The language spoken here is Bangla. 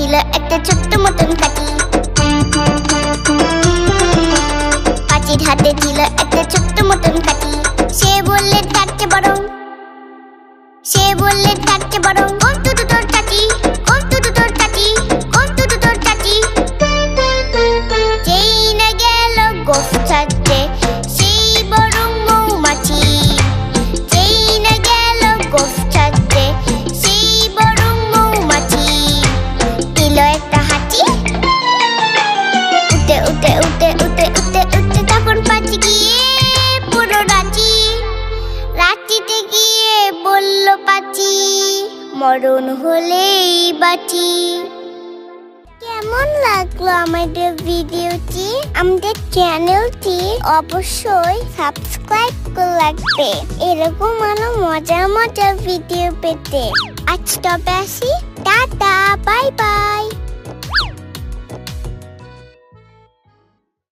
ছিল একটা ছোট্ট মতন কাঠি। পাঁচির হাতে ছিল একটা ছোট্ট মতন কাঠি। সে বললে থাকতে বরং, সে বললে থাকতে বরং অন্তত তোর চাচি, অন্তত তোর চাচি, অন্তত তোর চাচি। যেই না গেল গোফ ছাড়তে সেই বরং মৌমাছি। যেই না গেল গোফ ছাড়তে সেই বরং মৌমাছি। দিল একটা হাঁচি, উঠে উঠে উঠে উঠে উঠে উঠে তখন পাঁচি গিয়ে পুরো রাঁচি। রাঁচিতে গিয়ে বলল পাঁচি, মরণ হলেই বাঁচি। কেমন লাগলো আমাদের ভিডিওটি? আমাদের চ্যানেলটি অবশ্যই সাবস্ক্রাইব করে রাখবে এরকম আরো মজার মজার ভিডিও পেতে। আজ তবে আসি, টাটা, বাই বাই।